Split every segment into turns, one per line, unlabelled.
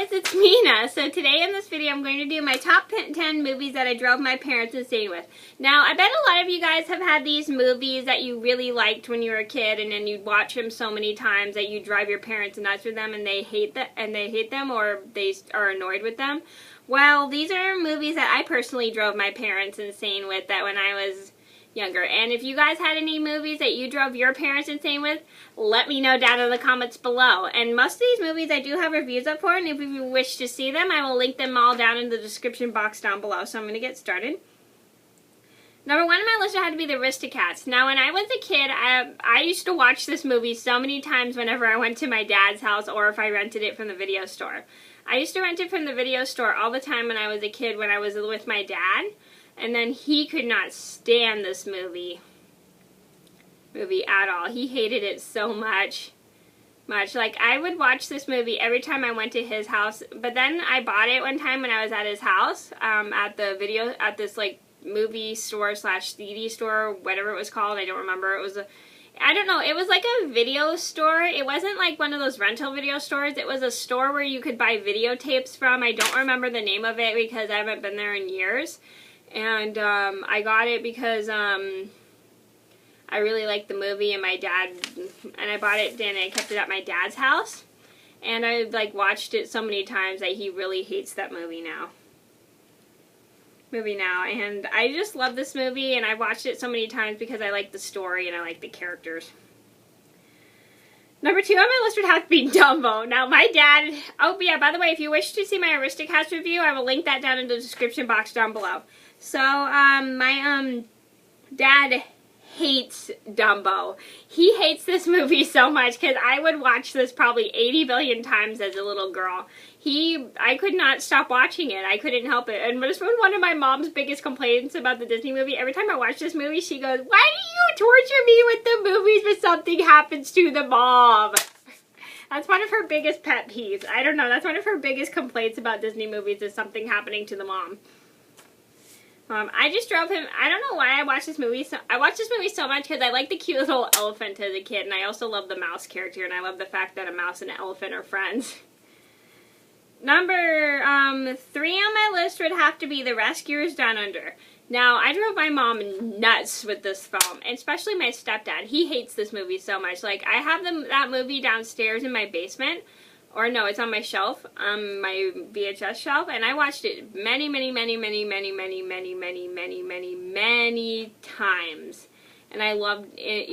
guys, it's Mena. So today in this video I'm going to do my top 10 movies that I drove my parents insane with. Now I bet a lot of you guys have had these movies that you really liked when you were a kid and then you'd watch them so many times that you drive your parents nuts with them and they hate them or they are annoyed with them. Well, these are movies that I personally drove my parents insane with that when I was younger. And if you guys had any movies that you drove your parents insane with, let me know down in the comments below. And most of these movies I do have reviews up for, and if you wish to see them, I will link them all down in the description box down below. So I'm going to get started. Number one on my list had to be the Aristocats. Now, when I was a kid, I used to watch this movie so many times whenever I went to my dad's house or if I rented it from the video store. I used to rent it from the video store all the time when I was a kid when I was with my dad. And then he could not stand this movie at all. He hated it so much. Like, I would watch this movie every time I went to his house. But then I bought it one time when I was at his house, at this, like, movie store / CD store, whatever it was called. I don't remember. It was I don't know. It was like a video store. It wasn't like one of those rental video stores. It was a store where you could buy videotapes from. I don't remember the name of it because I haven't been there in years. And I got it because I really liked the movie, and my dad, and I bought it and I kept it at my dad's house, and I like watched it so many times that he really hates that movie now. And I just love this movie, and I watched it so many times because I like the story and I like the characters. Number two on my list would have to be Dumbo. Now, my dad... Oh, yeah, by the way, if you wish to see my Aristocats review, I will link that down in the description box down below. So, my dad hates Dumbo. He hates this movie so much because I would watch this probably 80 billion times as a little girl. I could not stop watching it. I couldn't help it. And this was one of my mom's biggest complaints about the Disney movie. Every time I watch this movie, she goes, "Why do you torture me with the movies when something happens to the mom?" That's one of her biggest pet peeves. I don't know. That's one of her biggest complaints about Disney movies is something happening to the mom. I just drove him. I don't know why I watched this movie. I watched this movie so much because I like the cute little elephant as a kid, and I also love the mouse character, and I love the fact that a mouse and an elephant are friends. Number 3 on my list would have to be The Rescuers Down Under. Now, I drove my mom nuts with this film, and especially my stepdad. He hates this movie so much. Like, I have that movie downstairs in my basement. Or no, it's on my shelf, my VHS shelf, and I watched it many times. And I loved it,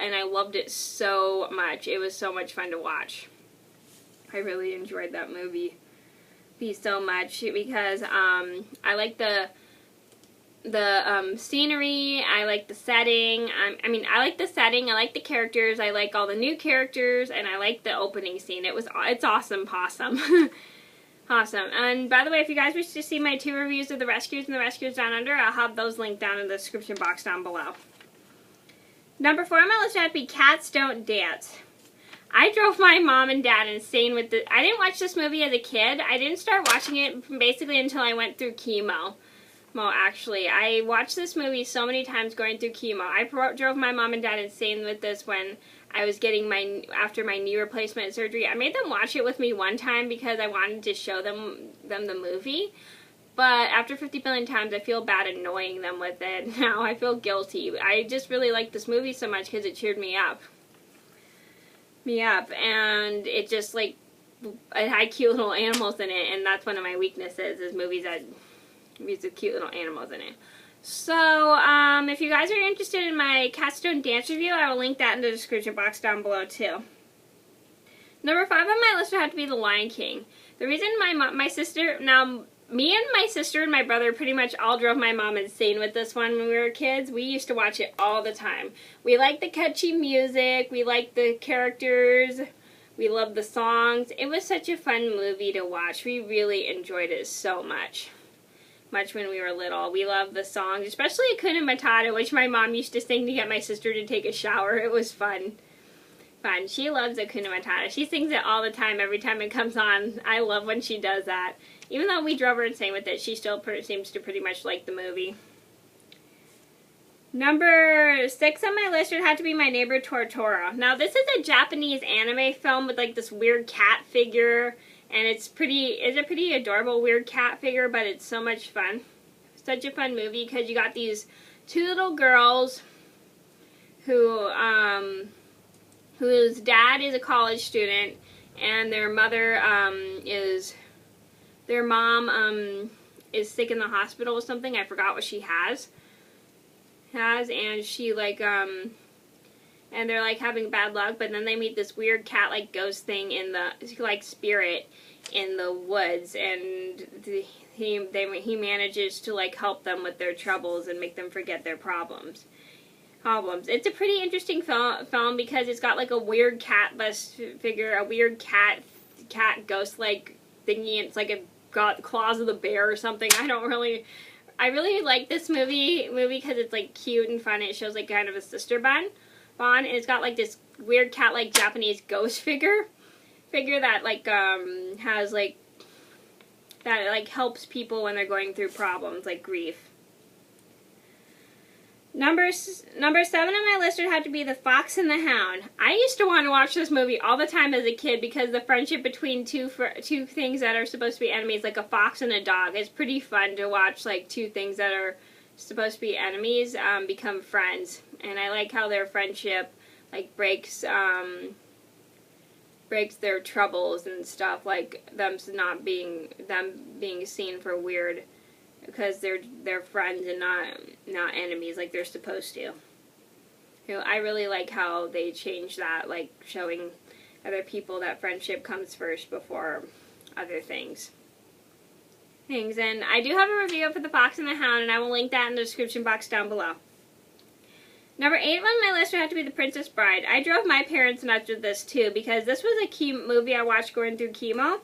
I loved it so much. It was so much fun to watch. I really enjoyed that movie so much because I like the scenery, I like the setting, I like the setting, I like the characters, I like all the new characters, and I like the opening scene. It's awesome possum. Awesome. And by the way, if you guys wish to see my 2 reviews of The Rescuers and The Rescuers Down Under, I'll have those linked down in the description box down below. Number 4 on my list would be Cats Don't Dance. I drove my mom and dad insane with this. I didn't watch this movie as a kid. I didn't start watching it basically until I went through chemo. Well, actually, I watched this movie so many times going through chemo. I drove my mom and dad insane with this when I was getting after my knee replacement surgery. I made them watch it with me one time because I wanted to show them the movie. But after 50 billion times, I feel bad annoying them with it. Now I feel guilty. I just really liked this movie so much because it cheered me up. And it just, like, it had cute little animals in it, and that's one of my weaknesses, is movies with cute little animals in it. So, if you guys are interested in my Cats Don't Dance review, I will link that in the description box down below, too. Number 5 on my list would have to be The Lion King. The reason my sister, now, me and my sister and my brother pretty much all drove my mom insane with this one when we were kids. We used to watch it all the time. We liked the catchy music, we liked the characters, we loved the songs. It was such a fun movie to watch. We really enjoyed it so much. When we were little. We loved the songs, especially Hakuna Matata, which my mom used to sing to get my sister to take a shower. It was fun. She loves Hakuna Matata. She sings it all the time, every time it comes on. I love when she does that. Even though we drove her insane with it, she still seems to pretty much like the movie. Number 6 on my list would have to be My Neighbor Totoro. Now, this is a Japanese anime film with, like, this weird cat figure. And it's a pretty adorable weird cat figure, but it's so much fun. Such a fun movie because you got these two little girls who whose dad is a college student, and their mother their mom is sick in the hospital with something. I forgot what she has, and she like and they're like having bad luck, but then they meet this weird cat like ghost thing in the like spirit in the woods, and he manages to like help them with their troubles and make them forget their problems. It's a pretty interesting film because it's got like a weird cat bus figure, a weird cat ghost like thingy. It's like got claws of the bear or something. I really like this movie because it's like cute and fun. It shows like kind of a sister bond, and it's got like this weird cat like Japanese ghost figure that like has like that like helps people when they're going through problems like grief. Number 7 on my list would have to be The Fox and the Hound. I used to want to watch this movie all the time as a kid because the friendship between two things that are supposed to be enemies, like a fox and a dog, is pretty fun to watch. Like two things that are supposed to be enemies become friends, and I like how their friendship like breaks their troubles and stuff, like them being seen for weird. Because they're friends and not enemies like they're supposed to. You know, I really like how they change that, like showing other people that friendship comes first before other things. And I do have a review for The Fox and the Hound, and I will link that in the description box down below. Number 8 on my list would have to be The Princess Bride. I drove my parents nuts with this too because this was a movie I watched going through chemo,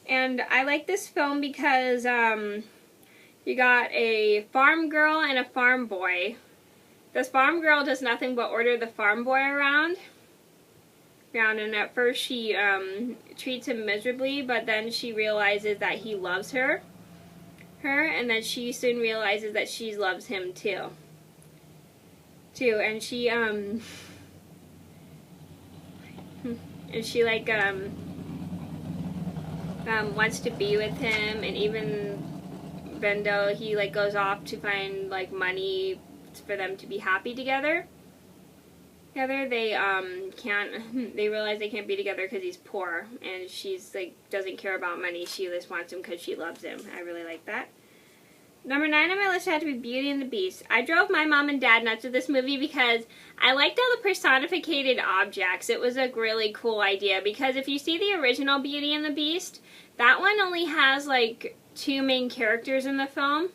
and I like this film because you got a farm girl and a farm boy. This farm girl does nothing but order the farm boy around, and at first she treats him miserably, but then she realizes that he loves her, and then she soon realizes that she loves him too, and she like wants to be with him, and even though he like goes off to find like money for them to be happy together, they realize they can't be together because he's poor, and she's like doesn't care about money. She just wants him because she loves him. I really like that. Number 9 on my list had to be Beauty and the Beast. I drove my mom and dad nuts with this movie because I liked all the personificated objects. It was a really cool idea because if you see the original Beauty and the Beast, that one only has like 2 main characters in the film.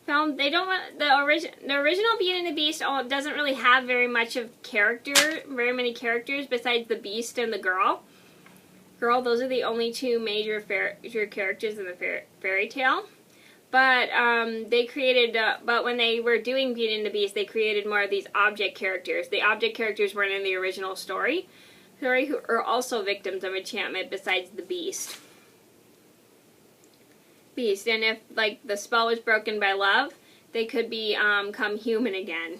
They don't want the original Beauty and the Beast doesn't really have very many characters besides the Beast and the girl. Those are the only 2 major characters in the fairy tale. But but when they were doing Beauty and the Beast, they created more of these object characters. The object characters weren't in the original story, who are also victims of enchantment besides the Beast. And if like the spell was broken by love, they could become human again.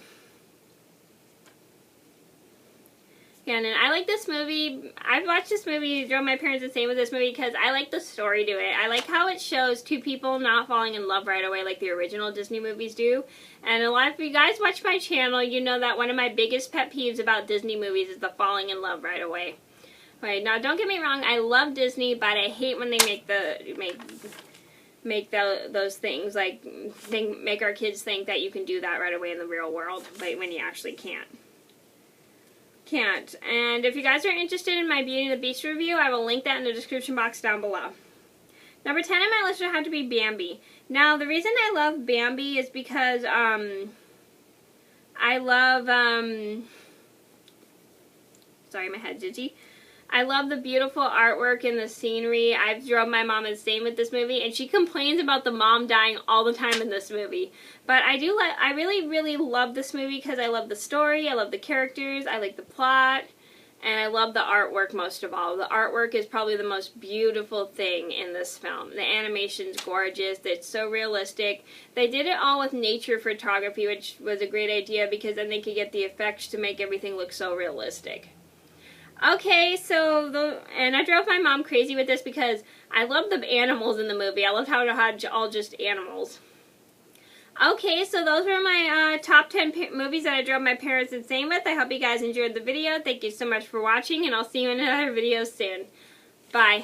And I like this movie. I've watched this movie, drove my parents insane with this movie because I like the story to it. I like how it shows 2 people not falling in love right away like the original Disney movies do. And a lot of you guys watch my channel, you know that one of my biggest pet peeves about Disney movies is the falling in love right away. Right, now don't get me wrong, I love Disney, but I hate when they make those things, like make our kids think that you can do that right away in the real world, but when you actually can't. And if you guys are interested in my Beauty and the Beast review, I will link that in the description box down below. Number 10 on my list would have to be Bambi. Now, the reason I love Bambi is because I love sorry, my head's itchy. I love the beautiful artwork and the scenery. I've drove my mom insane with this movie, and she complains about the mom dying all the time in this movie. But I really, really love this movie because I love the story, I love the characters, I like the plot, and I love the artwork most of all. The artwork is probably the most beautiful thing in this film. The animation's gorgeous, it's so realistic. They did it all with nature photography, which was a great idea because then they could get the effects to make everything look so realistic. Okay, so, and I drove my mom crazy with this because I love the animals in the movie. I love how it had all just animals. Okay, so those were my top 10 movies that I drove my parents insane with. I hope you guys enjoyed the video. Thank you so much for watching, and I'll see you in another video soon. Bye.